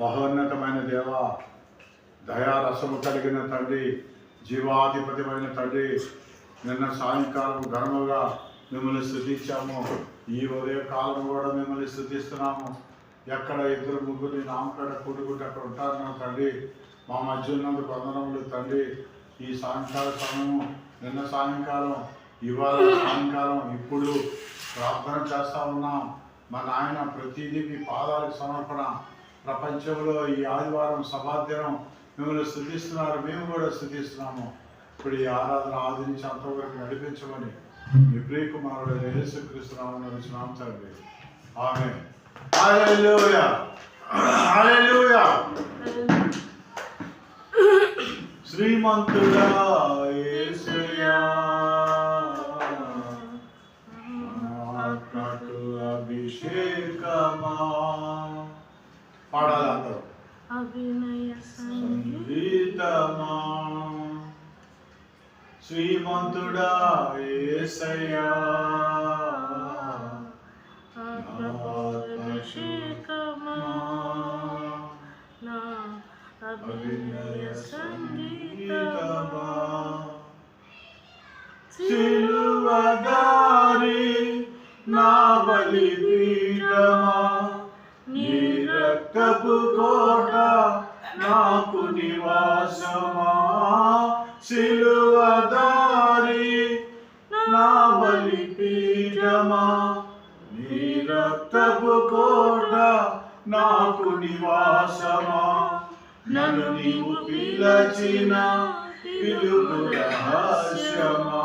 మహోన్నతమైన దేవ, దయారసము కలిగిన తండ్రి, జీవాధిపతిమైన తండ్రి, నిన్న సాయంకాలం ఘనముగా మిమ్మల్ని స్తుతించాము. ఈ ఉదయకాలం కూడా మిమ్మల్ని స్తుతిస్తున్నాము. ఎక్కడ ఇద్దరు ముగ్గురు నామకడ కూడుకుంటే అక్కడ ఉంటారు తండ్రి. మా మధ్య ఉన్నందుకు వందనములు తండ్రి. ఈ సాయంకాల సమయము, నిన్న సాయంకాలం, ఇవాళ సాయంకాలం, ఇప్పుడు ప్రార్థన చేస్తూ ఉన్నాం. మా నాయన ప్రతిదీ మీ పాదాలకు సమర్పణ. ప్రపంచంలో ఈ ఆదివారం సభాదినం మిమ్మల్ని స్తుతిస్తున్నారు, మేము కూడా స్తుతిస్తున్నాము. ఇప్పుడు ఈ ఆరాధన ఆదరించి అంతవరకు నడిపించమని మీ ప్రియ కుమారుడు యేసుక్రీస్తు నామమున నడుచున్నాము తండ్రి. ఆమేన్. హల్లెలూయా, హల్లెలూయా. శ్రీమంతుడా యేసయ్యా, ఆత్మకు అభిషేకమా. పాడాలి అందరూ. అభినయ సంగీతమా. శ్రీమంతుడా యేసయ్యా, అభిషేకమా, నా అభినయ సంగీతమా. సిలువదారి నా బలిపీఠమా, నీ రక్తపు కోట నాకు నివాసమా. సిలువదారి నా బలిపీఠమా, నీ రక్తపు కోట నాకు నివాసమా. నన్ను నీవు పిలచిన పిలుపు రహస్యమా,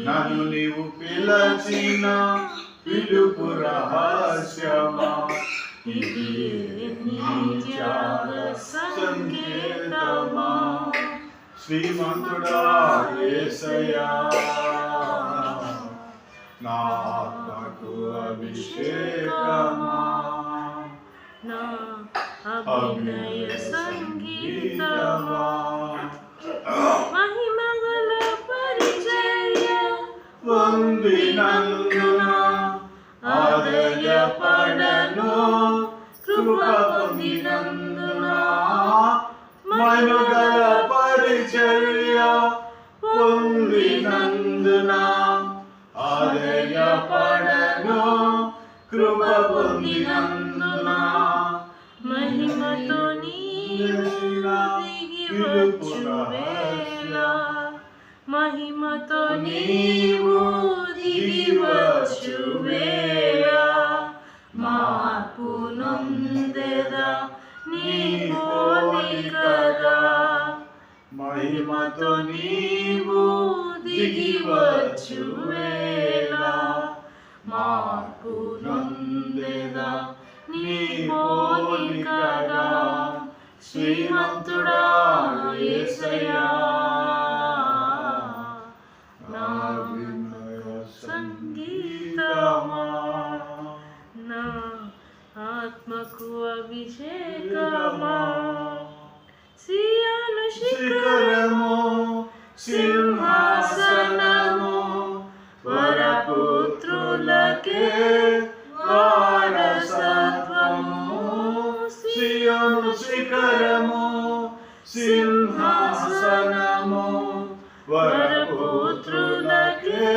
నన్ను నీవు పిలచిన పిలుపు రహస్యమా. ఇది నీ త్యాగ సంకేతమా. శ్రీమంతుడా యేసయ్యా, నా ఆత్మకు అభిషేకమా, నా అభినయ సంగీతమా. మహిమగల పరిచర్య పొందినందున ఆదయపడను, కృప పొందినందున. మహిమగల పరిచర్య పొందినందున ఆదయపడను, కృప పొందినందున. మహిమతో నీవు దిగివచ్చు వేళ, మహిమతో నీవు దిగివచ్చు వేళ. మార్పు నొందెదా నీ పోలికగా, మహిమతో నీవు దిగివచ్చు వేళ. మార్పు నొందెదా నీ పోలికగా. శ్రీమంతుడా యేసయ్యా, నా అభినయ సంగీతమా, నా ఆత్మకు అభిషేకమా. సియోను శిఖరము సింహాసనము, వరపుత్రులకే వారసత్వము. సియోను శిఖరము సింహాసనము, వరపుత్రులకే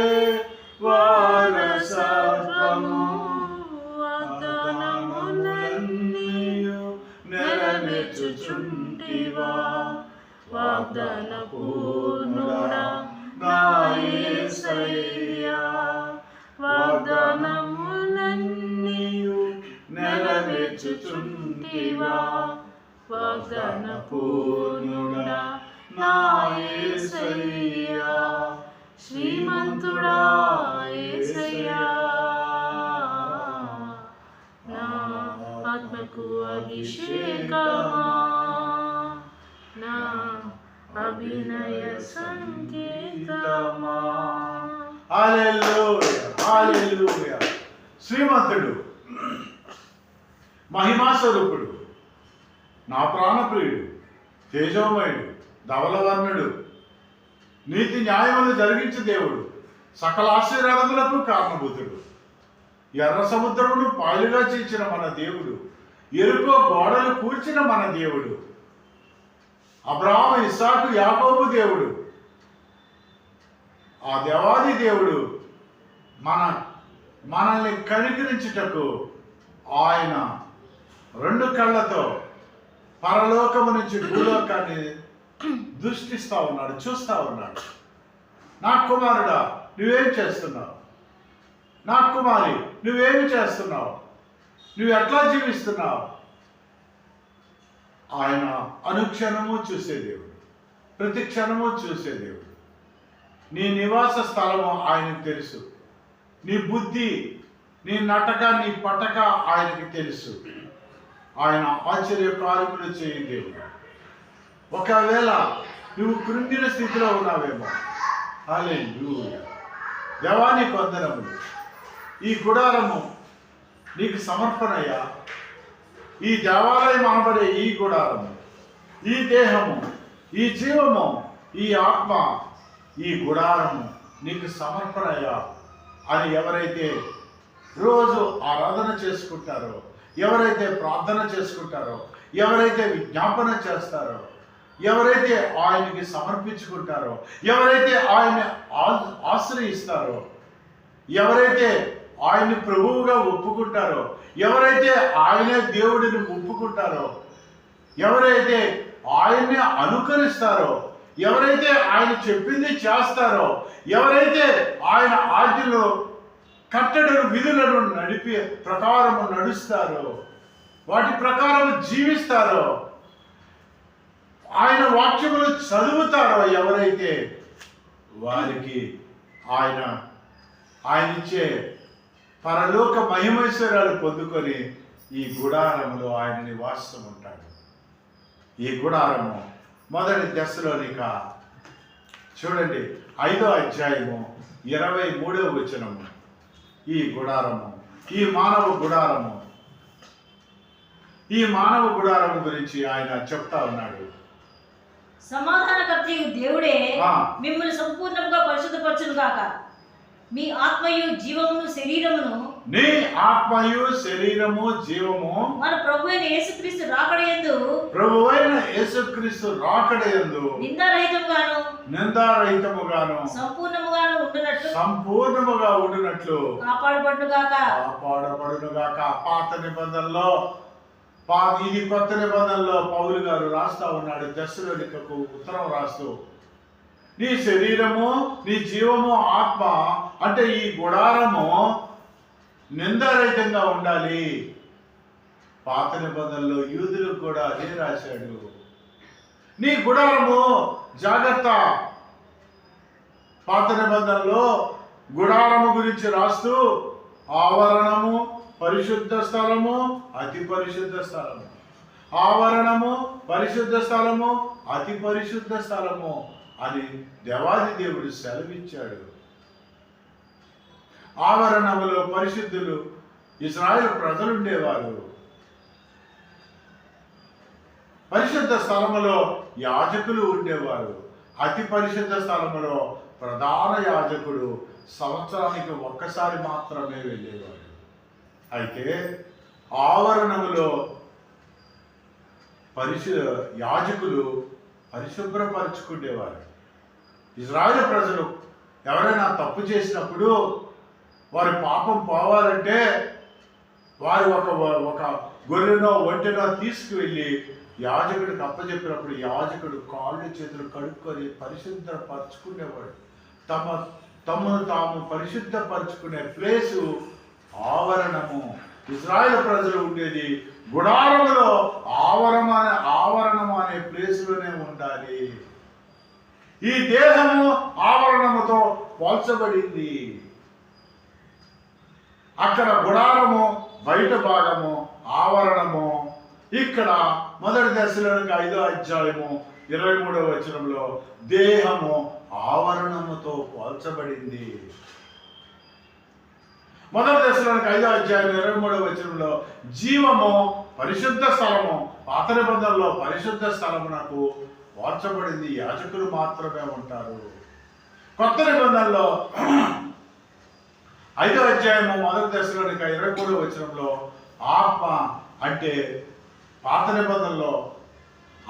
వారసత్వము. వాగ్దానములన్నీయు నెరవేర్చుచుంటివా, వాగ్దాన పూర్ణుడా నా యేసయ్యా. వాగ్దానములన్నీయు నెరవేర్చుచుంటివా, వాగ్దాన పూర్ణుడా నా యేసయ్యా. శ్రీమంతుడా యేసయ్యా, నా ఆత్మకు అభిషేకమా, నా అభినయ సంకేతమా. హల్లెలూయా, హల్లెలూయా. శ్రీమంతుడు, మహిమాస్వరూపుడు, నా ప్రాణప్రియుడు, తేజోమయుడు, ధవలవర్ణుడు, నీతి న్యాయములు జరిగించే దేవుడు, సకల ఆశీర్వాదములకు కారణభూతుడు, ఎర్ర సముద్రమును పాయలుగా చేసిన మన దేవుడు, ఎరుకో గోడలు కూల్చిన మన దేవుడు, అబ్రాహాము ఇస్సాకు యాకోబు దేవుడు, ఆ దేవాది దేవుడు మనల్ని కనికరించుటకు ఆయన రెండు కళ్ళతో పరలోకము నుంచి భూలోకాన్ని దృష్టిస్తా ఉన్నాడు, చూస్తా ఉన్నాడు. నా కుమారుడా నువ్వేం చేస్తున్నావు? నా కుమారి నువ్వేమి చేస్తున్నావు? నువ్వు ఎట్లా జీవిస్తున్నావు? ఆయన అనుక్షణము చూసే దేవుడు, ప్రతి క్షణము చూసే దేవుడు. నీ నివాస స్థలము ఆయనకు తెలుసు. నీ బుద్ధి, నీ నటక, నీ పటక ఆయనకి తెలుసు. ఆయన ఆశ్చర్య కార్యములు చేయ దేవుడు. ఒకవేళ నువ్వు కృంగిన స్థితిలో ఉన్నావేమో, హల్లెలూయా, దేవానికి వందనములు. ఈ గుడారము నీకు సమర్పణయ్యా. ఈ దేవాలయం అనబడే ఈ గుడారము, ఈ దేహము, ఈ జీవము, ఈ ఆత్మ, ఈ గుడారము నీకు సమర్పణయ్యా అని ఎవరైతే రోజు ఆరాధన చేసుకుంటారో, ఎవరైతే ప్రార్థన చేసుకుంటారో, ఎవరైతే విజ్ఞాపన చేస్తారో, ఎవరైతే ఆయనకి సమర్పించుకుంటారో, ఎవరైతే ఆయన్ని ఆశ్రయిస్తారో, ఎవరైతే ఆయన్ని ప్రభువుగా ఒప్పుకుంటారో, ఎవరైతే ఆయనే దేవుడిని ఒప్పుకుంటారో, ఎవరైతే ఆయన్ని అనుకరిస్తారో, ఎవరైతే ఆయన చెప్పింది చేస్తారో, ఎవరైతే ఆయన ఆజ్ఞలో కట్టడలు విధులను నడిపే ప్రకారము నడుస్తారో, వాటి ప్రకారం జీవిస్తారో, ఆయన వాక్యములు చదువుతారో, ఎవరైతే వారికి ఆయన ఇచ్చే పరలోక మహిమైశ్వర్యాలు పొందుకొని ఈ గుడారంలో ఆయన నివాసం ఉంటాడు. ఈ గుడారము మొదటి దశలోనిక చూడండి 5వ అధ్యాయము 23వ వచనము. ఈ గుడారము, ఈ మానవ గుడారము గురించి ఆయన చెప్తా ఉన్నాడు. సమాధానకర్తయు దేవుడే మిమ్మల్ని సంపూర్ణంగా పరిశుద్ధపరచును గాక. మీ ఆత్మయు జీవమును శరీరమును, నీ ఆత్మయు శరీరము జీవము మన ప్రభువైన యేసుక్రీస్తు రాకడయందు నిందారహితముగాను సంపూర్ణముగా ఉండునట్లు కాపాడబడునుగాక. పాత నిబంధనలో ఇది కొత్త నిబంధనలో పౌలు గారు రాస్తా ఉన్నాడు. దశలోనికకు ఉత్తరం రాస్తూ, నీ శరీరము, నీ జీవము, ఆత్మ అంటే ఈ గుడారము నిందారహితంగా ఉండాలి. పాత నిబంధనలో యూదులకు కూడా అదే రాశాడు. నీ గుడారము జాగ్రత్త. పాత నిబంధనలో గుడారము గురించి రాస్తూ ఆవరణము, పరిశుద్ధ స్థలము, అతి పరిశుద్ధ స్థలము, ఆవరణము, పరిశుద్ధ స్థలము, అతి పరిశుద్ధ స్థలము అని దేవాది దేవుడు సెలవిచ్చాడు. ఆవరణములో పరిశుద్ధులు ఇశ్రాయేలు ప్రజలు ఉండేవారు. పరిశుద్ధ స్థలములో యాజకులు ఉండేవారు. అతి పరిశుద్ధ స్థలములో ప్రధాన యాజకుడు సంవత్సరానికి ఒక్కసారి మాత్రమే వెళ్ళేవాడు. అయితే ఆవరణములో యాజకులు పరిశుభ్రపరుచుకునేవారు. ఇశ్రాయేలు ప్రజలు ఎవరైనా తప్పు చేసినప్పుడు వారి పాపం పోవాలంటే వారు ఒక గొర్రెనో ఒంటెనో తీసుకువెళ్ళి యాజకుడికి అప్పచెప్పినప్పుడు యాజకుడు కాళ్ళు చేతులు కడుక్కొని పరిశుద్ధపరచుకునేవాడు. తమను తాము పరిశుద్ధపరచుకునే ప్లేసు ఆవరణము. ఇశ్రాయేలు ప్రజలు ఉండేది గుడారములో ఆవరణము అనే ప్లేసులోనే ఉండాలి. ఈ దేహము ఆవరణముతో పోల్చబడింది. అక్కడ గుడారము బయట భాగము, ఆవరణము. ఇక్కడ మొదటి దశలోనికి 5వ అధ్యాయము 23వ వచనంలో దేహము ఆవరణముతో పోల్చబడింది. మొదటి దశలోనికి 5వ అధ్యాయం 23వ వచనంలో జీవము పరిశుద్ధ స్థలము, పాత నిబంధనలో పరిశుద్ధ స్థలమునకు పోల్చబడింది. యాజకులు మాత్రమే ఉంటారు. కొత్త నిబంధనలో 5వ అధ్యాయము మొదటి దశలోనికి 23వ వచనంలో ఆత్మ అంటే పాత నిబంధనలో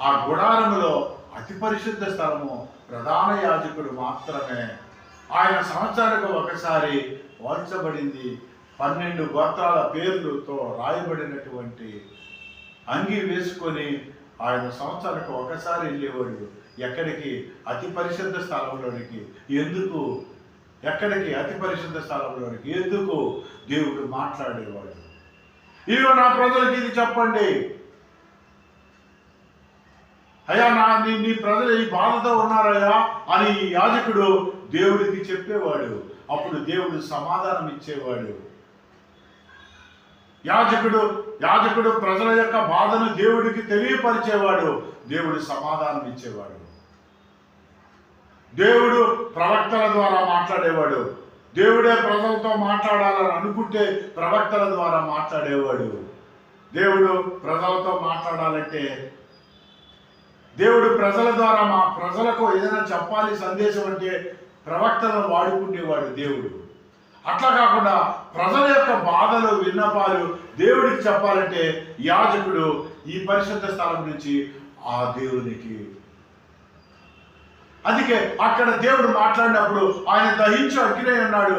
ఆ గుడారములో అతి పరిశుద్ధ స్థలము ప్రధాన యాజకుడు మాత్రమే. ఆయన సంవత్సరానికి ఒకసారి పోల్చబడింది 12 గోత్రాల పేర్లతో రాయబడినటువంటి అంగి వేసుకొని ఆయన సంవత్సరానికి ఒకసారి వెళ్ళేవాడు. ఎక్కడికి? అతి పరిశుద్ధ స్థలంలోనికి. ఎందుకు? ఎక్కడికి? అతి పరిశుద్ధ స్థలంలోనికి. ఎందుకు? దేవుడు మాట్లాడేవాడు. ఇదిగో నా ప్రజలకి ఇది చెప్పండి, అయ్యా నీ ప్రజలు ఈ బాధతో ఉన్నారయ్యా అని ఈ యాజకుడు దేవుడికి చెప్పేవాడు. అప్పుడు దేవుడు సమాధానం ఇచ్చేవాడు. యాజకుడు ప్రజల యొక్క బాధను దేవుడికి తెలియపరిచేవాడు. దేవుడు సమాధానం ఇచ్చేవాడు. దేవుడు ప్రవక్తల ద్వారా మాట్లాడేవాడు. దేవుడే ప్రజలతో మాట్లాడాలని అనుకుంటే ప్రవక్తల ద్వారా మాట్లాడేవాడు. దేవుడు ప్రజలతో మాట్లాడాలంటే దేవుడు ప్రజల ద్వారా ప్రజలకు ఏదైనా చెప్పాలి సందేశం అంటే ప్రవక్తలను వాడుకునేవాడు దేవుడు. అట్లా కాకుండా ప్రజల యొక్క బాధలు విన్నపాలు దేవుడికి చెప్పాలంటే యాజకుడు ఈ పరిశుద్ధ స్థలం నుంచి ఆ దేవునికి. అందుకే అక్కడ దేవుడు మాట్లాడినప్పుడు ఆయన దహించు అగ్ని ఉన్నాడు.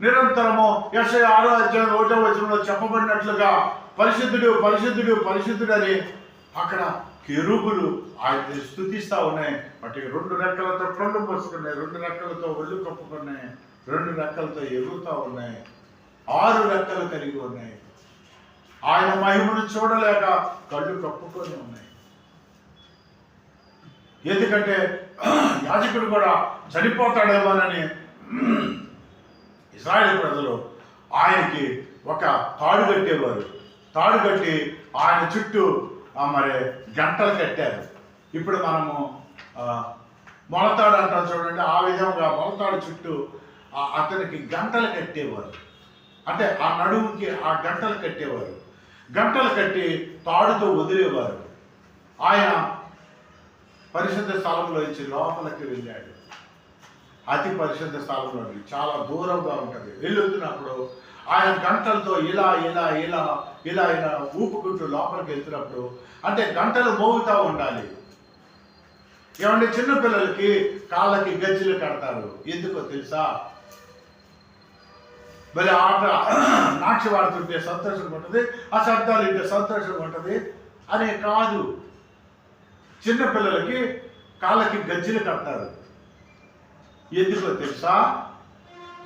నిరంతరము యెషయా 6:1 చెప్పబడినట్లుగా పరిశుద్ధుడు పరిశుద్ధుడు పరిశుద్ధుడు అని అక్కడ కెరూబులు ఆయన స్తుతిస్తూ ఉన్నాయి. వాటి 2 రెక్కలతో కళ్ళు పోసుకున్నాయి, 2 రెక్కలతో ఒళ్ళు కప్పుకున్నాయి, 2 రెక్కలతో ఎగురుతూ ఉన్నాయి, 6 రెక్కలు కలిగి ఉన్నాయి. ఆయన మహిమను చూడలేక కళ్ళు కప్పుకొని ఉన్నాయి. ఎందుకంటే యాజకుడు కూడా చనిపోతాడేమోనని ఇశ్రాయేలు ప్రజలు ఆయనకి ఒక తాడు కట్టేవారు. తాడు కట్టి ఆయన చుట్టూ మరి గంటలు కట్టారు. ఇప్పుడు మనము మొలతాడు అంటాం చూడండి, ఆ విధంగా మొలతాడు చుట్టూ అతనికి గంటలు కట్టేవారు. అంటే ఆ నడుముకి ఆ గంటలు కట్టేవారు. గంటలు కట్టి తాడుతో వదిలేవారు. ఆయన పరిశుద్ధ స్థలంలో నుంచి లోపలికి వెళ్ళాడు. అతి పరిశుద్ధ స్థలంలో చాలా దూరంగా ఉంటుంది. వెళ్తున్నప్పుడు ఆయన గంటలతో ఇలా ఇలా ఇలా ఇలా ఇలా ఊపుకుంటూ లోపలికి వెళ్తున్నప్పుడు అంటే గంటలు మోగుతూ ఉండాలి. ఏమంటే చిన్నపిల్లలకి కాళ్ళకి గజ్జలు కడతారు. ఎందుకో తెలుసా? మరి ఆట నాక్షి వాడుతుంటే సంతోషంగా ఉంటుంది, ఆ శబ్దాలు ఇంటే సంతోషంగా ఉంటుంది అనే కాదు. చిన్నపిల్లలకి కాళ్ళకి గజ్జలు కడతారు. ఎందుకో తెలుసా?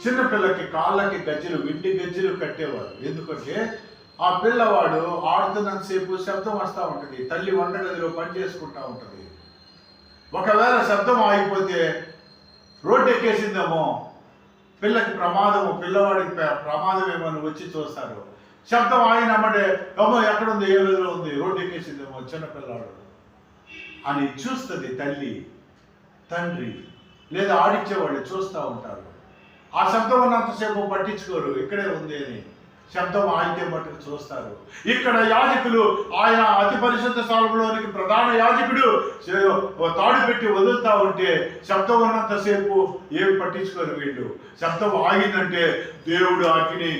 చిన్నపిల్లకి కాళ్ళకి గజ్జలు, వెండి గజ్జలు కట్టేవారు. ఎందుకంటే ఆ పిల్లవాడు ఆడుతున్నంతసేపు శబ్దం వస్తూ ఉంటుంది. తల్లి వంటగదిలో పని చేసుకుంటూ ఉంటుంది. ఒకవేళ శబ్దం ఆగిపోతే రోడ్డు ఎక్కేసిందేమో, పిల్లకి ప్రమాదము, పిల్లవాడికి ప్రమాదం ఏమో వచ్చి చూస్తారు. శబ్దం ఆగినమ్మంటే ఏమో ఎక్కడుంది, ఏ విధంగా ఉంది, రోడ్డు ఎక్కేసిందేమో చిన్నపిల్లవాడు అని చూస్తుంది తల్లి, తండ్రి లేదా ఆడిచ్చేవాళ్ళు చూస్తూ ఉంటారు. ఆ శబ్దం ఉన్నంతసేపు పట్టించుకోరు, ఇక్కడే ఉంది అని. శబ్దం ఆగితే మట్టుకు చూస్తారు. ఇక్కడ యాజకులు ఆయన అతి పరిశుద్ధ స్థలంలోనికి ప్రధాన యాజకుడు తాడు పెట్టి వదులుతా ఉంటే శబ్దం ఉన్నంతసేపు ఏమి పట్టించుకోరు వీళ్ళు. శబ్దం ఆగిందంటే దేవుడు అగ్ని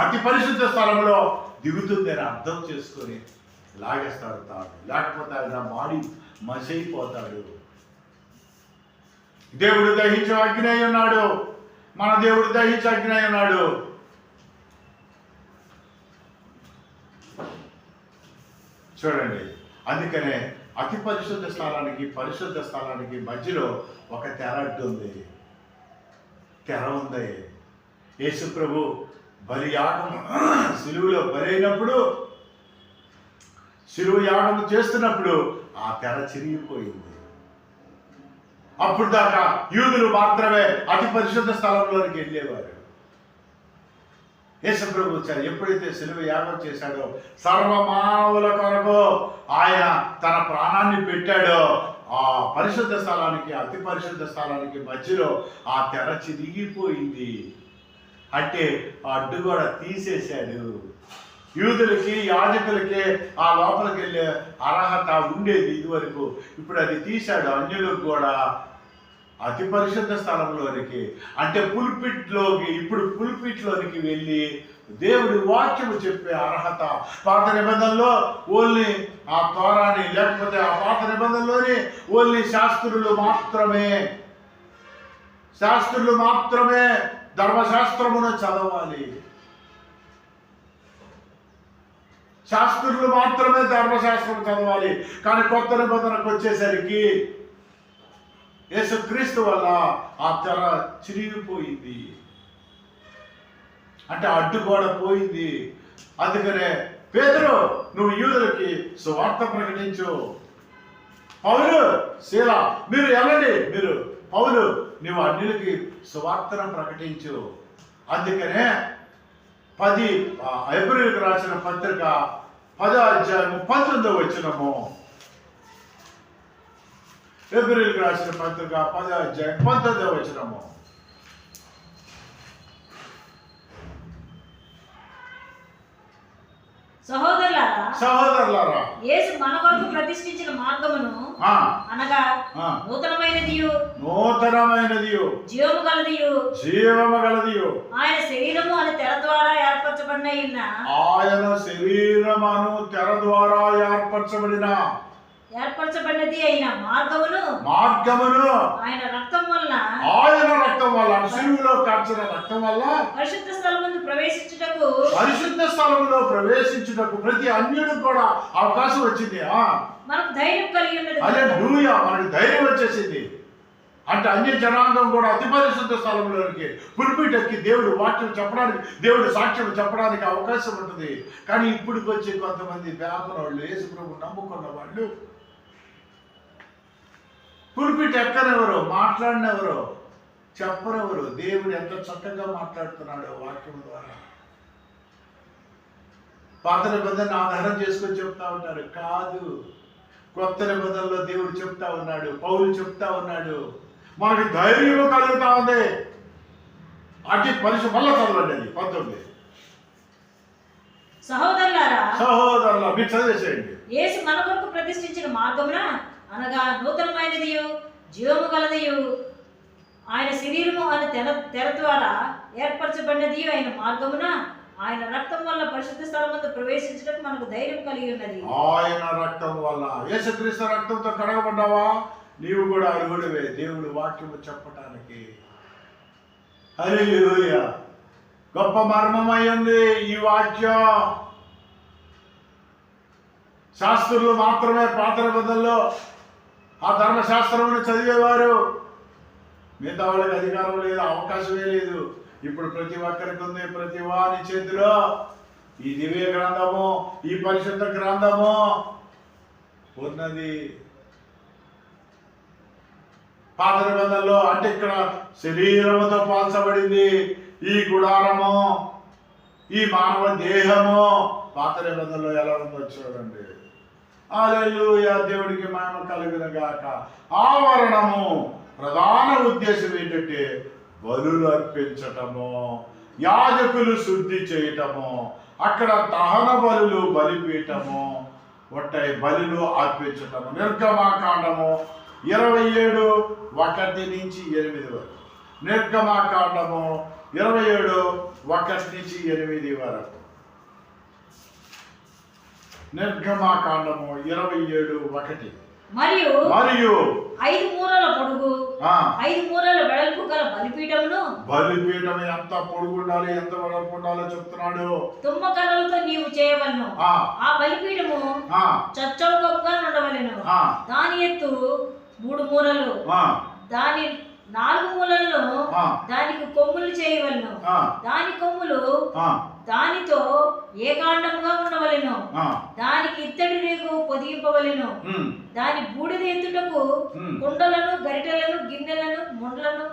అతి పరిశుద్ధ స్థలంలో దిగుతుందని అర్థం చేసుకొని లాగేస్తాడు తాడు. లేకపోతే ఆయన మాడి మసైపోతాడు. దేవుడు దహించే అగ్ని అయి ఉన్నాడు. మన దేవుడు దహించే అగ్ని అయి ఉన్నాడు. చూడండి, అందుకనే అతి పరిశుద్ధ స్థలానికి పరిశుద్ధ స్థలానికి మధ్యలో ఒక తెర ఉంది. తెర ఉంది. యేసు ప్రభు బలియాగం సిలువలో బలైనప్పుడు, సిలువ యాగం చేస్తున్నప్పుడు ఆ తెర చిరిగిపోయింది. అప్పుడు దాకా యూదులు మాత్రమే అతి పరిశుద్ధ స్థలంలోనికి వెళ్ళేవారు. యేసు ప్రభు వచ్చారు. ఎప్పుడైతే సిలువ యాగం చేశాడో, సర్వమానవుల కొరకు ఆయన తన ప్రాణాన్ని పెట్టాడో, ఆ పరిశుద్ధ స్థలానికి అతి పరిశుద్ధ స్థలానికి మధ్యలో ఆ తెర చిరిగిపోయింది. అంటే ఆ అడ్డుగోడ తీసేశాడు. యూదులకి యాజకులకి ఆ లోపలికి వెళ్ళే అర్హత ఉండేది ఇదివరకు. ఇప్పుడు అది తీశాడు. అన్యులకు కూడా అతి పరిశుద్ధ స్థలంలోనికి, అంటే పుల్పిట్లోకి, ఇప్పుడు పుల్పిట్లోనికి వెళ్ళి దేవుడి వాక్యము చెప్పే అర్హత. పాత నిబంధనలో ఓన్లీ ఆ తోరాని, లేకపోతే ఆ పాత నిబంధనలోని ఓన్లీ శాస్త్రులు మాత్రమే ధర్మశాస్త్రమును చదవాలి. శాస్త్రులు మాత్రమే ధర్మశాస్త్రం చదవాలి. కానీ కొత్త నిబంధనకు వచ్చేసరికి యేసుక్రీస్తు వల్ల ఆ తెర చిరిగిపోయింది, అంటే అడ్డుగోడ పోయింది. అందుకనే పేతురు, నువ్వు యూదులకి సువార్త ప్రకటించు. పౌలు, శీల, మీరు వెళ్ళండి. పౌలు, నువ్వు అన్యులకి సువార్తను ప్రకటించు. అందుకనే 10 హెబ్రీయులకు రాసిన పత్రిక 10వ అధ్యాయము 19వ వచనము. హెబ్రీయులకు రాసిన పత్రిక 10వ అధ్యాయం 19వ వచనము. సహోదరులారా, యేసు మన కొరకు ప్రతిష్ఠించిన మార్గమును అనగా నూతనమైనదియు జీవము గలదియు ఆయన శరీరము అని తెర ద్వారా ఏర్పరచబడినది అయిన మార్గమును ఆయన రక్తం వల్ల శిలువలో కార్చిన రక్తం వల్ల పరిశుద్ధ స్థలములో ప్రవేశించుటకు ప్రతి అన్యుడికి కూడా అవకాశం వచ్చింది. మనకు ధైర్యం కలిగి ఉన్నది. హల్లెలూయా, మనకు ధైర్యం వచ్చేసింది. అంటే అన్య జనాంగం కూడా అతి పరిశుద్ధ స్థలంలోనికి పులిపిటెక్కి దేవుడు వాక్యం చెప్పడానికి, దేవుడు సాక్ష్యం చెప్పడానికి అవకాశం ఉంటుంది. కానీ ఇప్పటికి వచ్చి కొంతమంది వ్యాపన వాళ్ళు, యేసు ప్రభు నమ్ముకున్న వాళ్ళు పులిపిట ఎక్కనెవరు, మాట్లాడినెవరు, చెప్పరెవరు. దేవుడు ఎంత చక్కగా మాట్లాడుతున్నాడో వాక్యం ద్వారా. పాత నిబంధన ఆధారం చేసుకొని చెప్తా ఉంటారు, కాదు. కొత్త నిబంధనలో దేవుడు చెప్తా ఉన్నాడు, పౌలు చెప్తా ఉన్నాడు, మనకి ధైర్యం కలుగుతా ఉంది. అటు పరిశుద్ధ మళ్ళా చదవండి, అది 19. సహోదరులారా, మీరు చదివేసేయండి. యేసు మన కొరకు ప్రతిష్ఠించిన మార్గమున అనగా నూతనమైనదియు జీవము గలదియు ఆయన శరీరము అని తెర ద్వారా ఏర్పరచబడినది అయిన మార్గమున ఆయన రక్తం వల్ల పరిశుద్ధ స్థలమందు ప్రవేశించడానికి మనకు ధైర్యం కలిగి ఉన్నది. ఆయన రక్తం వల్ల, యేసుక్రీస్తు రక్తంతో కడగబడ్డావా, నీవు కూడా అర్హుడివే దేవుడి వాక్యము చెప్పటానికి. హల్లెలూయా, గొప్ప మర్మమైంది ఈ వాక్యం. శాస్త్రులు మాత్రమే పాత నిబంధనలో ఆ ధర్మశాస్త్రమును చదివేవారు. మిగతా వాళ్ళకి అధికారం లేదు, అవకాశమే లేదు. ఇప్పుడు ప్రతి ఒక్కరికి ఉంది. ప్రతి వారి చేతిలో ఈ దివ్య గ్రంథము, ఈ పరిశుద్ధ గ్రంథము ఉన్నది. పాత నిబంధనలో అంటే ఇక్కడ శరీరముతో పోల్చబడింది ఈ గుడారము, ఈ మానవ దేహము. పాత నిబంధనలో ఎలా ఉందో చూడండి. హల్లెలూయా, దేవుడికి మహిమ కలుగును గాక. ఆవరణము ప్రధాన ఉద్దేశం ఏంటంటే బలులు అర్పించటము, యాజకులు శుద్ధి చేయటము, అక్కడ దహన బలులు, బలిపీఠము, బలులు అర్పించటము. నిర్గమాకాండము 27:1-8 వరకు. నిర్గమాకాండము 27:1-8 వరకు. నిర్గమాకాండము 27:1. మరియు 5 మూరల పొడుగు 5 మూరల వెడల్పు గల బలిపీఠం ఎంత పొడుగు ఉండాలి, ఎంత వెడల్పు ఉండాలో చెప్తున్నాడు. తుమ్మకర్రలతో నీవు చేయవలెను. ఆ బలిపీఠము చచ్చౌకముగా ఉండవలెను. దాని ఎత్తు 3 మూరలు, దాని 4 మూలల్లో దానికి కొమ్ములు చేయవలెను. దాని కొమ్ములు దానితో ఏకాండముగా ఉండవలెను. దానికి ఇత్తడి రేగు పొదిగింపవలెను. దాని బూడిద ఎత్తుటకు కుండలను, గరిటెలను, గిన్నెలను, ముండ్లను,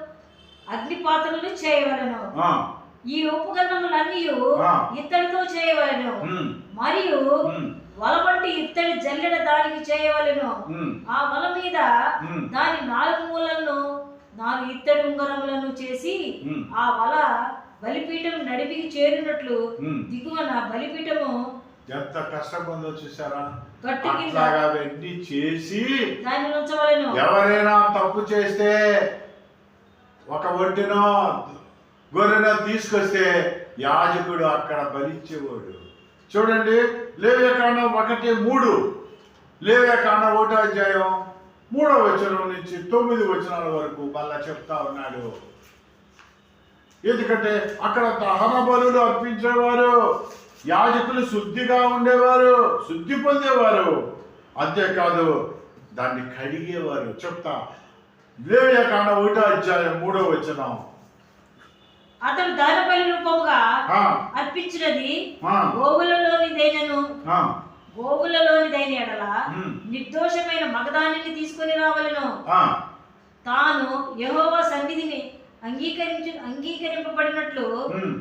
అగ్ని పాత్రలను చేయవలెను. ఈ ఉపకరణములన్నీ ఇత్తడితో చేయవలెను. మరియు వల వంటి ఇత్తడి జల్లెడ దానికి చేయవలెను. ఆ వల మీద దాని 4 మూలలను 4 ఇత్తడి ఉంగరములను చేసి ఆ వల బలిపీఠం నడిపికి చేరినట్లు దిగువన బలిపీఠము ఎంత కష్టపడిందో చూసారా. అట్లాగా వెండి చేసి దాన్ని ఉంచవలెను. ఎవరైనా తప్పు చేస్తే ఒక ఒంటినో గొర్రెనో తీసుకొస్తే యాజకుడు అక్కడ బలిచ్చేవాడు. చూడండి, లేవియాకాండం 1:3, లేవియాకాండం 1:3 నుంచి 9 వచనాల వరకు మళ్ళా చెప్తా ఉన్నాడు. ఎందుకంటే అక్కడ దహన బలులు అర్పించేవారు, యాజకులు శుద్ధిగా ఉండేవారు, శుద్ధి పొందేవారు. అంతేకాదు దాన్ని కడిగేవారు. చెప్తా, లేవియాకాండం 1:3. అతడు దహనబలి రూపముగా అర్పించినది గోవులలోనిదైన ఎడల నిర్దోషమైన మగదానిని తీసుకొని రావలెను. తాను యెహోవా సన్నిధిని అంగీకరింపబడినట్లు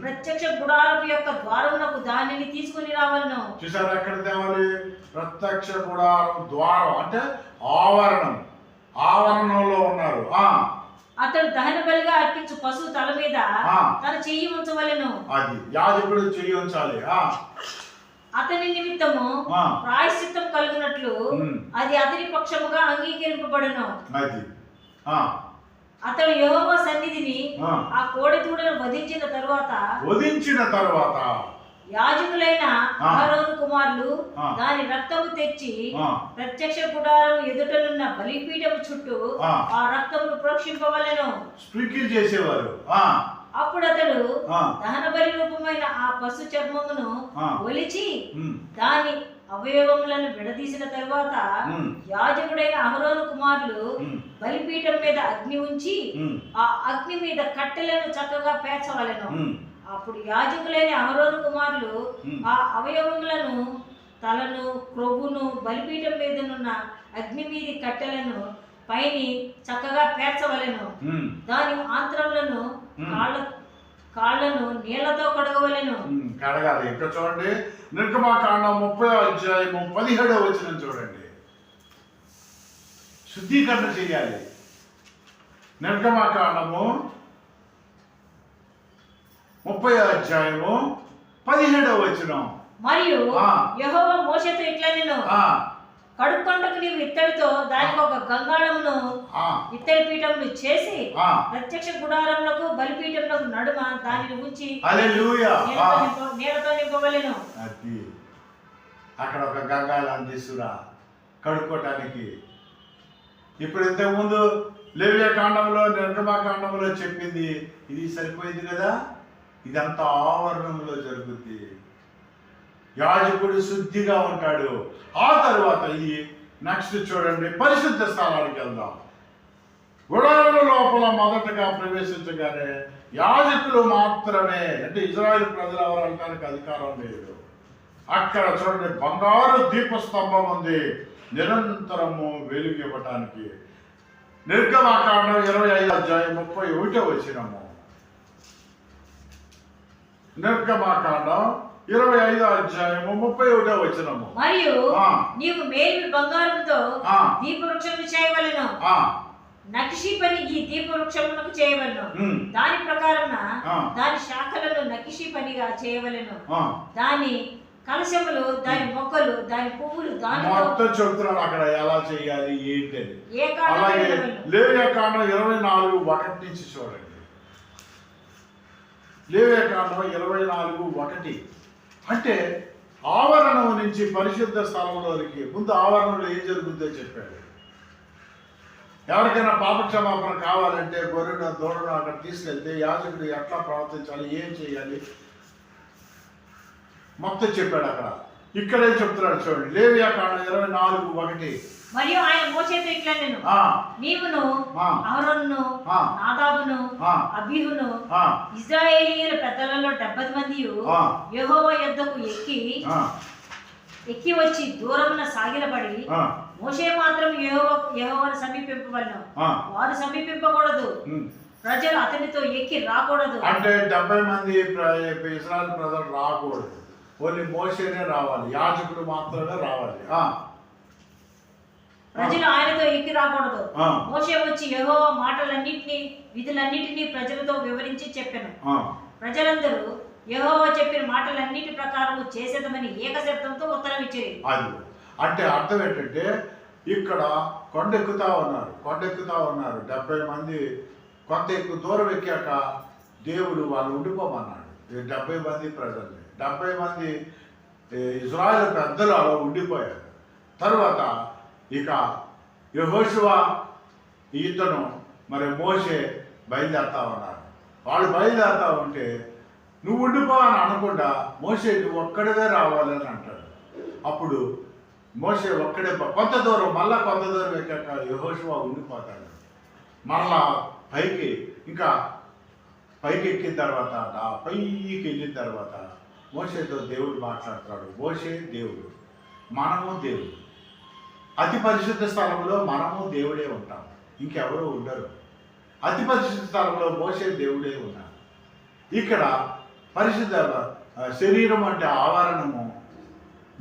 ప్రత్యక్ష గుడారము యొక్క ద్వారమునకు దానిని తీసుకొని రావలను. చూసారా, ఎక్కడ తేవాలి? ప్రత్యక్ష గుడారం ద్వారం అంటే ఆవరణంలో ఉన్నారు. అతడు దహన బలిగా అర్పించు పశువు తల మీద తన చెయ్యి ఉంచవలెను. అది యాజకుడు చెయ్యి ఉంచాలి. అతని నిమిత్తము ప్రాయశ్చిత్తం కలుగునట్లు అది అతని పక్షముగా అంగీకరింపబడును. అతడు యెహోవా సన్నిధిని ఆ కోడె దూడను వధించిన తరువాత యాజకులైన అహరోను కుమారులు దాని రక్తము తెచ్చి ప్రత్యక్ష గుడారం ఎదుటనున్న బలిపీఠము చుట్టూ ఆ రక్తమును ప్రోక్షింపవలెను. స్ప్రింకిల్ చేసేవారు. అప్పుడు అతడు దహన బలి రూపమైన ఆ పశు చర్మమును ఒలిచి దాని అవయవములను విడదీసిన తరువాత యాజకుడైన అహరోను కుమారులు బలిపీఠం మీద అగ్ని ఉంచి ఆ అగ్ని మీద కట్టెలను చక్కగా పేర్చవలెను. అప్పుడు యాజకులైన అహరోను కుమారులు ఆ అవయవములను, తలను, క్రొవ్వును బలిపీఠం మీదనున్న అగ్ని మీది కట్టెలను పైని చక్కగా పేర్చవలెను. దాని ఆంత్రములను, కాళ్ళను నీళ్లతో కడగవలెను. కడగాలి. ఇక్కడ చూడండి, నిర్గమాకాండం 30:17 చూడండి. శుద్ధీకరణ చేయాలి. నిర్గమాకాండము 30:17. మరియు యెహోవా మోషేతో ఇట్లనెను, కడుక్కొండకు నీవు ఇత్తడితో దానికి ఒక గంగాళమును ఇత్తడి పీఠమును చేసి ప్రత్యక్ష గుడారములకు బలిపీఠములకు నడుమ దానిని ఉంచి నీళ్లతో నింపవలెను. అక్కడ ఒక గంగాళం తీసుకురా కడుక్కోటానికి. ఇప్పుడు ఇంతకుముందు లేవియాకాండంలో, నిర్గమాకాండంలో చెప్పింది ఇది సరిపోయింది కదా. ఇదంతా ఆవరణంలో జరుగుద్ది. యాజకుడు శుద్ధిగా ఉంటాడు. ఆ తరువాత ఇది నెక్స్ట్ చూడండి, పరిశుద్ధ స్థానానికి వెళ్దాం. గుడారం లోపల మొదటగా ప్రవేశించగానే యాజకులు మాత్రమే, అంటే ఇజ్రాయెల్ ప్రజలు ఎవరు అనడానికి అధికారం లేదు. అక్కడ చూడండి, బంగారు దీపస్తంభం ఉంది నిరంతరము వెలుగు ఇవ్వటానికి. నిర్గమాకాండం 25:31. నిర్గమాకాండం 25:31. మరియు నీవు మేలు బంగారంతో దీపవృక్షము చేయవలెను. నక్షి పని ఈ దీపవృక్షమునకు చేయవలెను. దాని ప్రకారం దాని శాఖలను నక్షి పనిగా చేయవలెను. దాని కలశములు, దాని మొక్కలు, దాని పువ్వులు మొత్తం చెప్తున్నాడు అక్కడ ఎలా చేయాలి ఏంటని. అలాగే లేవియాకాండం 24:1 నుంచి చూడండి. లేవియాకాండం 24:1 అంటే ఆవరణం నుంచి పరిశుద్ధ స్థలంలోనికి. ముందు ఆవరణంలో ఏం జరుగుతుందో చెప్పాడు. ఎవరికైనా పాపక్షమాపణ కావాలంటే గొర్రెను, దూడను అక్కడ తీసుకెళ్తే యాజకుడు ఎట్లా ప్రవర్తించాలి, ఏం చేయాలి మొత్తం చెప్పాడు అక్కడ. ఇక్కడే చెప్తున్నాడు చూడండి, లేవియాకాండం 24:1. మరియు ఆయన మోషేతో ఇట్లనెను, నీవును అహరోనును నాదాబును అబీహును ఇశ్రాయేలీయుల పెద్దలలో 70 మంది యెహోవా యొద్దకు ఎక్కి వచ్చి దూరమున సాగిలపడి మోషే మాత్రం యెహోవాను సమీపింపవలెను. వారు సమీపింపకూడదు, ప్రజలు అతనితో ఎక్కి రాకూడదు. అంటే 70 మంది ఇశ్రాయేలు ప్రజలు రాకూడదు, ఓన్లీ మోషేనే రావాలి, యాజకుడు మాత్రమే రావాలి. ప్రజలు ఆయనతో ఎక్కి రాకూడదు. మోషే వచ్చి యెహోవా మాటలన్నిటినీ, విధులన్నిటినీ ప్రజలతో వివరించి చెప్పెను. ప్రజలందరూ యెహోవా చెప్పిన మాటలన్నిటి ప్రకారం చేసేదమని ఏకశబ్దంతో ఉత్తరం ఇచ్చారు. అంటే అర్థం ఏంటంటే, ఇక్కడ కొండెక్కుతా ఉన్నారు 70 మంది. కొంత ఎక్కువ దూరం ఎక్కాక దేవుడు వాళ్ళు ఉండిపోమన్నాడు. 70 మంది ప్రజల్ని, 70 మంది ఇజ్రాయేల్ పెద్దలు అలా ఉండిపోయారు. తర్వాత ఇక యెహోషువ ఇతను మరి మోషే బయలుదేరుతా ఉన్నారు. వాళ్ళు బయలుదేరుతా ఉంటే నువ్వు ఉండిపో అని అనకుండా మోషే నువ్వు ఒక్కడివే రావాలని అంటాడు. అప్పుడు మోషే ఒక్కడే కొంత దూరం, మళ్ళా కొంత దూరం ఎక్కాక యెహోషువ ఉండిపోతాడు. మళ్ళా పైకి ఇంకా పైకి ఎక్కిన తర్వాత పైకి వెళ్ళిన తర్వాత మోషేతో దేవుడు మాట్లాడుతున్నాడు. మోషే దేవుడు, మనము దేవుడు. అతి పరిశుద్ధ స్థలంలో మనము దేవుడే ఉంటాం, ఇంకెవరూ ఉండరు. అతి పరిశుద్ధ స్థలంలో మోషే దేవుడే ఉన్నారు. ఇక్కడ పరిశుద్ధ శరీరం అంటే ఆవరణము,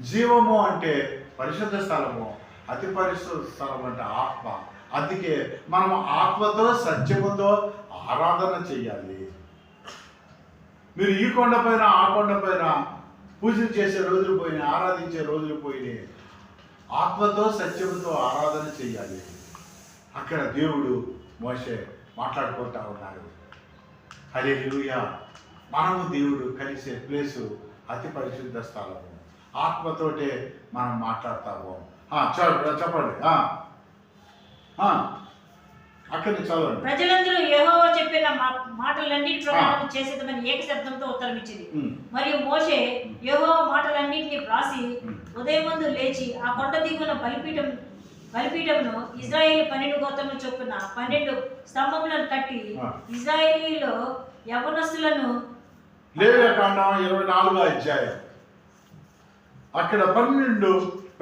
జీవము అంటే పరిశుద్ధ స్థలము, అతి పరిశుద్ధ స్థలం అంటే ఆత్మ. అందుకే మనం ఆత్మతో సత్యముతో ఆరాధన చెయ్యాలి. మీరు ఈ కొండపైన ఆ కొండపైన పూజలు చేసే రోజులు పోయినాయి, ఆరాధించే రోజులు పోయినాయి. ఆత్మతో సత్యముతో ఆరాధన చెయ్యాలి. అక్కడ దేవుడు మోషే మాట్లాడుకుంటా ఉన్నారు. హల్లెలూయా. మనము దేవుడు కలిసే ప్లేసు అతి పరిశుద్ధ స్థలము. ఆత్మతోటే మనం మాట్లాడతాము. చెప్పండి, అక్కడిని చదవండి. ప్రజలందరూ యెహోవా చెప్పిన మాటలన్నిటి ప్రకారం చేసేదమని ఏక శబ్దంతో ఉత్తరం ఇచ్చింది. మరియు మోషే యెహోవా మాటలన్నింటినీ వ్రాసి ఉదయం ముందు లేచి ఆ కొండ దిగున బలిపీఠమును ఇశ్రాయేలు 12 గోత్రముల చొప్పున 12 స్తంభములను కట్టి ఇశ్రాయేలీలో యవనస్తులను లేవియకాండం 24వ అధ్యాయం అక్కడ 12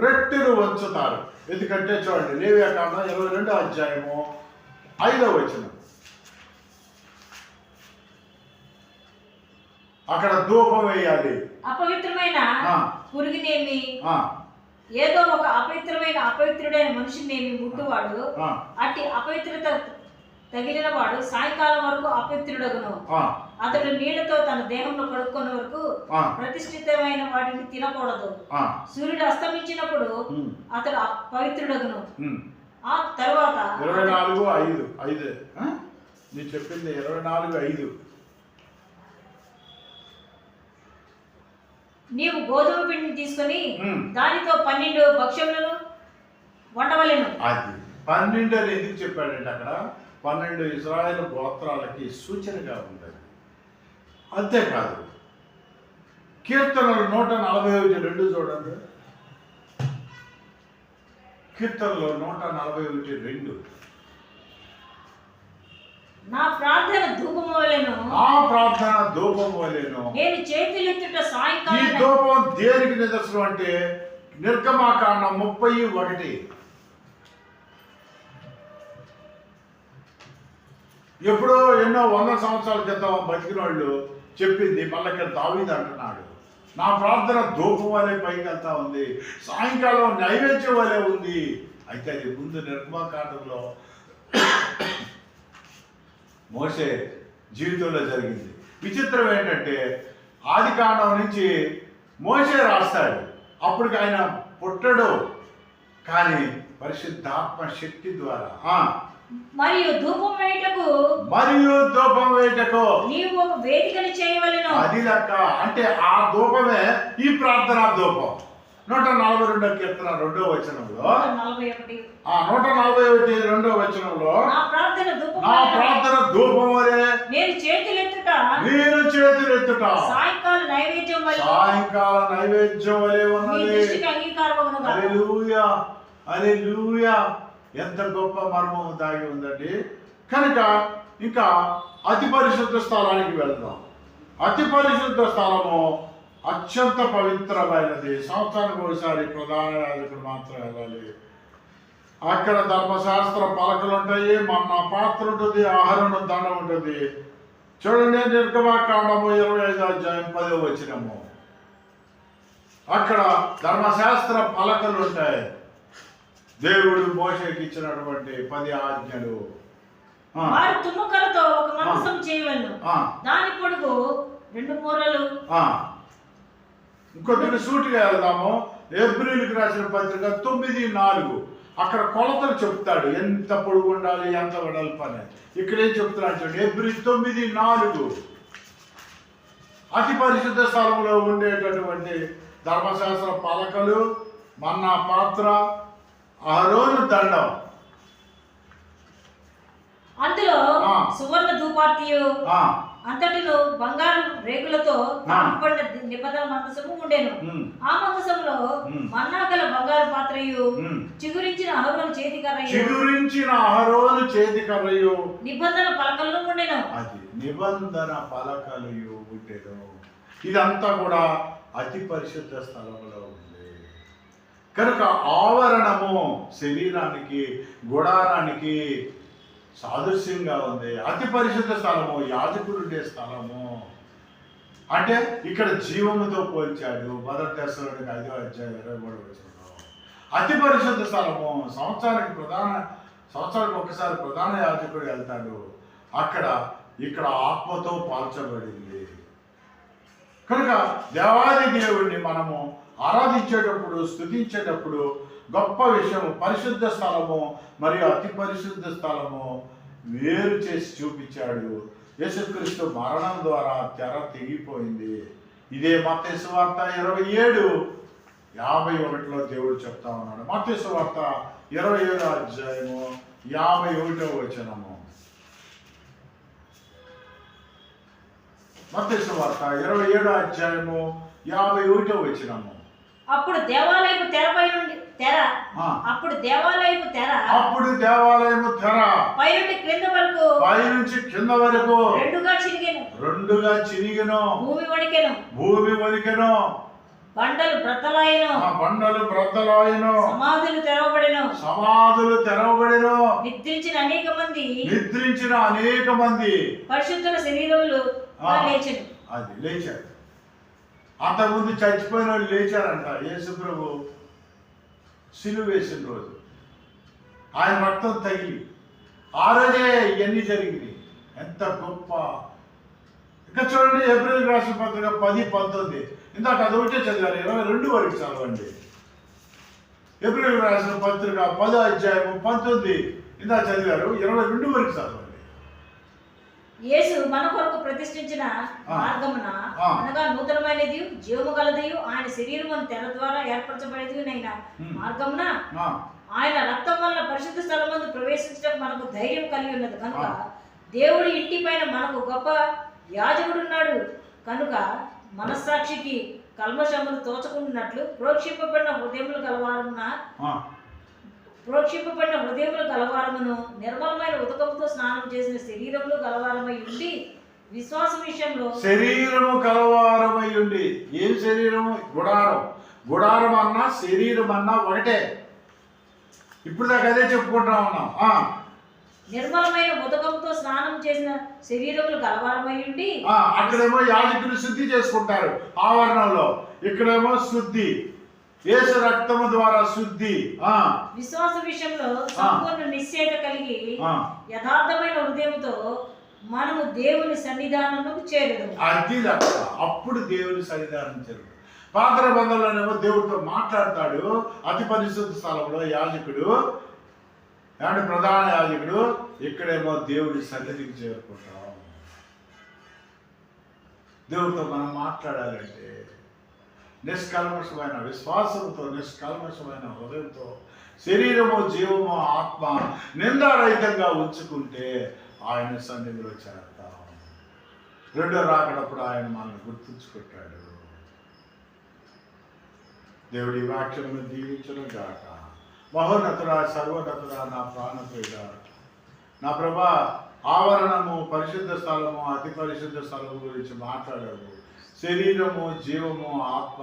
రొట్టెలు వంచుతారు. ఎందుకంటే చూడండి, లేవియకాండం 22వ అధ్యాయము 5వ వచనం. అక్కడ ధూపం వేయాలి. అపవిత్రమైన పురుగునేమి ఏదో ఒక అపవిత్రుడైన మనిషినేమి ముట్టువాడు అట్టి అపవిత్రత తగిలిన వాడు సాయంకాలం వరకు అపవిత్రుడగును. అతడు నీళ్లతో తన దేహంలో కడుక్కున్న వరకు ప్రతిష్ఠితమైన వాటిని తినకూడదు. సూర్యుడు అస్తమించినప్పుడు అతడు పవిత్రుడగును. ఆ తర్వాత 24:5 నేను చెప్పింది 24:5. నీవు గోధుమ పిండిని తీసుకొని దానితో 12 భక్ష్యములను వండవలెను. అది 12 అని ఎందుకు చెప్పాడంటే అక్కడ 12 ఇశ్రాయేలు గోత్రాలకి సూచనగా ఉండదు. అంతేకాదు, కీర్తనలు 141:2 చూడండి. కీర్తనలో 141:2 నా ప్రార్థన ధూపము వలెను నేను చేతులెత్తుట సాయంకాలం. ఈ ధూపం దేనికి నిదర్శనం అంటే నిర్గమాకాండం 31. ఎప్పుడో ఎన్నో 100 సంవత్సరాల క్రితం బతికిన వాళ్ళు చెప్పింది. మళ్ళీ ఇక్కడ దావీదు అంటున్నాడు, నా ప్రార్థన ధూపం వలె పైకి వెళ్తా ఉంది, సాయంకాలం నైవేద్యం వలె ఉంది. అయితే అది ముందు నిర్గమాకాండంలో మోషే జీవితంలో జరిగింది. విచిత్రం ఏంటంటే ఆదికాండం నుంచి మోషే రాస్తాడు, అప్పటికి ఆయన పుట్టడు, కానీ పరిశుద్ధాత్మ శక్తి ద్వారా మరియు ధూపం వేయుటకు నీవు ఒక వేదికను చేయవలెను. అది లెక్క. అంటే ఆ ధూపమే ఈ ప్రార్థనా ధూపం. 142వ కీర్తన 2వ వచనంలో 141 2వ వచనంలో నా ప్రార్థన ధూపం వలె నేను చేతులెత్తుట సాయంకాల నైవేద్యం వలె ఉన్నది. హల్లెలూయా, హల్లెలూయా. ఎంత గొప్ప మర్మం దాగి ఉందండి. కనుక ఇంకా అతి పరిశుద్ధ స్థలానికి వెళ్దాం. అతి పరిశుద్ధ స్థలము అత్యంత పవిత్రమైనది. సంవత్సరానికి ఒకసారి ప్రధాన యాజకుడు మాత్రం వెళ్ళాలి. అక్కడ ధర్మశాస్త్ర పలకలు ఉంటాయి, మన్నా పాత్ర ఉంటుంది, ఆహారం దండం ఉంటుంది. చూడండి, నిర్గమాకాండము 25వ అధ్యాయం 10వ వచనము. అక్కడ ధర్మశాస్త్ర పలకలు ఉంటాయి. దేవుడు మోషేకి ఇచ్చినటువంటి 10 ఆజ్ఞలు. వారు తుమ్మకలతో ఒక మందసం చేయవలెను. దాని పొడుగు 2 మూరలు. ఇంకొద్దిగా సూటిగా వెళ్దాము. హెబ్రీయులకు రాసిన పత్రిక 9:4. అక్కడ కొలతలు చెప్తాడు, ఎంత పొడుగు ఉండాలి, ఎంత వెడల్పు అని. ఇక్కడేం చెప్తున్నాడు చూడండి, హెబ్రీ 9:4. అతి పరిశుద్ధ స్థలంలో ఉండేటటువంటి ధర్మశాస్త్ర పలకలు, మన్నా పాత్ర, అహరోను దండం, అందులో సువర్ణ ధూపార్తియు అంతటిలో బంగారు రేకులతో పడిన నిబంధన మందసము ఉండేను. ఆ మందసంలో మన్నాగల బంగారు పాత్రయు, చిగురించిన అహరోను చేతి కర్రయు నిబంధన పలకలు ఉండేను. అది నిబంధన పలకలు ఉండేను. ఇదంతా కూడా అతి పరిశుద్ధ స్థలంలో ఉంది కనుక ఆవరణము శరీరానికి, గుడారానికి సాదృశ్యంగా ఉంది. అతి పరిశుద్ధ స్థలము యాజకుడు ఉండే స్థలము అంటే ఇక్కడ జీవముతో పోల్చాడు. 1 తెస్సలోనికైన 5:23 అతి పరిశుద్ధ స్థలము. సంవత్సరానికి ఒకసారి ప్రధాన యాజకుడు వెళ్తాడు. ఇక్కడ ఆత్మతో పాల్చబడింది కనుక దేవాది దేవుడిని మనము ఆరాధించేటప్పుడు, స్తుతించేటప్పుడు గొప్ప విషయం పరిశుద్ధ స్థలము మరియు అతి పరిశుద్ధ స్థలము వేరు చేసి చూపించాడు. యేసుక్రీస్తు మరణం ద్వారా తెర తెగిపోయింది. ఇదే మత్తయి సువార్త 27:51 దేవుడు చెప్తా ఉన్నాడు. మత్తయి సువార్త 27:51. మత్తయి సువార్త 27:51. అప్పుడు దేవాలయము తెర పైనుంచి కింద వరకు రెండుగా చినిగెను. భూమి వణికెను. బండలు బ్రద్దలాయెను. సమాధులు తెరవబడెను. నిద్రించిన అనేక మంది పరిశుద్ధుల శరీరములు లేచారు. అంతకుముందు చచ్చిపోయిన వాళ్ళు లేచారంట. యేసు ప్రభు సిలువ వేసిన రోజు ఆయన రక్తం తగిలి ఆ రోజే ఇవన్నీ జరిగింది. ఎంత గొప్ప! ఇంకా చూడండి, ఏప్రిల్ రాసిన పత్రిక 10:19. ఇందాక అదొకటే చదివారు. 22 వరకు చదవండి. ఏప్రిల్ రాసిన పత్రిక 10:19 ఇందాక చదివారు. 22 వరకు చదవండి. యేసు మన కొరకు ప్రతిష్ఠించిన మార్గమున అనగా నూతనమైనది, జీవము గలది, ఆయన శరీరమును తెర ద్వారా ఏర్పరచబడేది అయిన మార్గమున ఆయన రక్తం వల్ల పరిశుద్ధ స్థలమందు ప్రవేశించడం మనకు ధైర్యం కలిగి ఉన్నది. కనుక దేవుడి ఇంటి పైన మనకు గొప్ప యాజకుడు ఉన్నాడు. కనుక మనస్సాక్షికి కల్మషములు తోచకుండాట్లు ప్రోక్షింపబడిన హృదయములు గలవారమును నిర్మలమైన ఉదకముతో స్నానం చేసిన శరీరములు గలవారమై ఉండి విశ్వాస విషయంలో శరీరము కలవారమై ఉండి. ఏం శరీరము? గుడారం అన్నా శరీరం అన్నా ఒకటే. ఇప్పుడు దాకా అదే చెప్పుకుంటా ఉన్నాం. నిర్మలమైన ఉదకంతో స్నానం చేసిన శరీరములు గలవారమై ఉండి. అక్కడేమో యాజకులు శుద్ధి చేసుకుంటారు ఆవరణంలో, ఇక్కడేమో శుద్ధి యేసు రక్తము ద్వారా శుద్ధి. విశ్వాస విషయంలో సంపూర్ణ నిశ్చయత కలిగి యథార్థమైన హృదయంతో మనము దేవుని సన్నిధానముకు చేరుదాం. అది అప్పుడు దేవుని సన్నిధానం చేరుదాం. పాత బంధంలోనేమో దేవుడితో మాట్లాడతాడు. అతి పరిశుద్ధ స్థలంలో యాజకుడు, ప్రధాన యాజకుడు. ఇక్కడేమో దేవుడి సన్నిధికి చేరుకుంటాం. దేవుడితో మనం మాట్లాడాలంటే నిష్కల్మషమైన విశ్వాసంతో, నిష్కల్మషమైన హృదయంతో, శరీరము, జీవము, ఆత్మ నిందారహితంగా ఉంచుకుంటే ఆయన సన్నిధిలో చేరతాం. రెండో రాకడప్పుడు ఆయన మనల్ని గుర్తుంచుకుంటాడు. దేవుడి వాక్యమును దీవించును గాక. మహోన్నతుడా, సర్వోన్నతుడా, నా ప్రాణప్రియుడా, నా ప్రభా, ఆవరణము, పరిశుద్ధ స్థలము, అతి పరిశుద్ధ స్థలము గురించి మాట్లాడావు. శరీరము, జీవము, ఆత్మ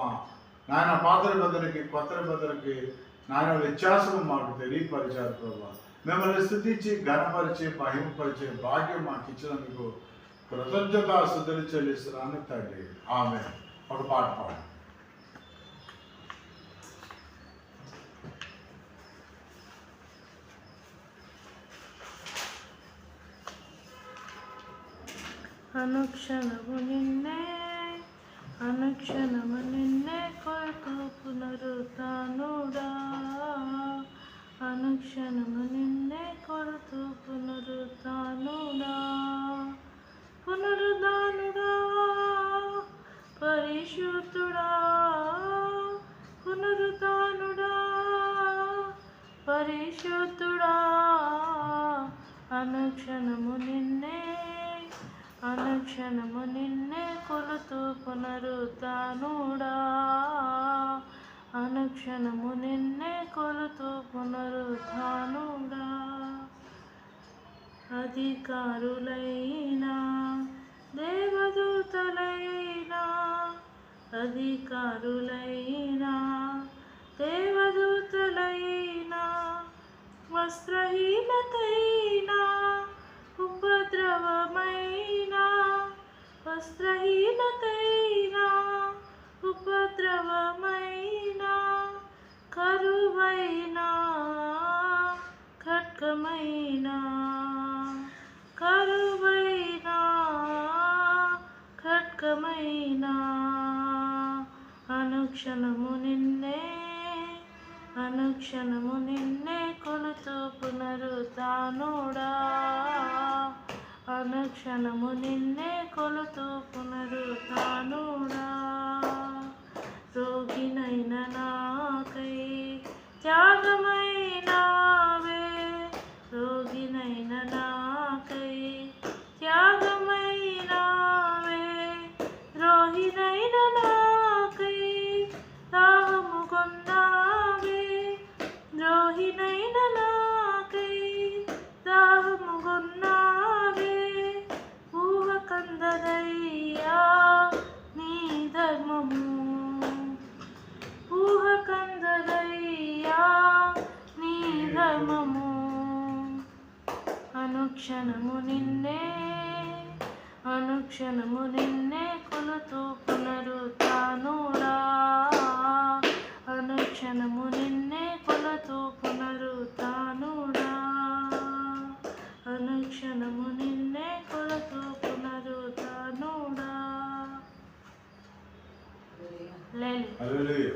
నాయన పాత నిబంధనకి కొత్త నిబంధనకి నాయన వ్యత్యాసము మాకు తెలియపరిచారు ప్రభా. మిమ్మల్ని స్తుతించి ఘనపరిచి మహిమపరిచే భాగ్యం మాకు ఇచ్చినందుకు కృతజ్ఞతాస్తుతులు చెల్లిస్తున్నాను తండ్రి. ఆమేన్. ఒక పాట పాడు. అనుక్షణము నిన్నే కొరకు పునరుత్థానుడా, అనుక్షణము నిన్నే కొరకు పునరుత్థానుడా, పునరుద్ధానుడా, పరిశుద్ధుడా అనుక్షణము నిన్నే అనుక్షణము నిన్నే కొలుతూ పునరుత్థానుడా అనుక్షణము నిన్నే కొలుతూ పునరుత్థానుడా అధికారులైనా దేవదూతలైనా అధికారులైనా దేవదూతలైనా వస్త్రహీనతైనా ఉపద్రవమైనా వస్త్రహీనతైనా ఉపద్రవమైనా కరువైనా ఖడ్గమైనా కరువైనా ఖడ్గమైనా అనుక్షణము నిన్నే అనుక్షణము నిన్నే కొలుతూ పునరుత్థానుడా అనుక్షణము నిన్నే కొలుతూ పునరుత్థానుడా రోగినైన నాకై త్యాగమైనావే రోగినైన నాకై త్యాగమైనావే ద్రోహినైన నాకై దాహము కొన్నావే ద్రోహినైన నాకై దాహము కొన్నావే ఊహ కందదయ్యా నీ ధర్మము ఊహ కందదయ్యా నీ ధర్మము అనుక్షణము నిన్నే అనుక్షణము నిన్నే కొలుతూ పునరుత్థానుడా అనుక్షణము నిన్నే కొలుతూ పునరుత్థానుడా అనుక్షణము నిన్నే కొలుతూ పునరుత్థానుడా హల్లెలూయా.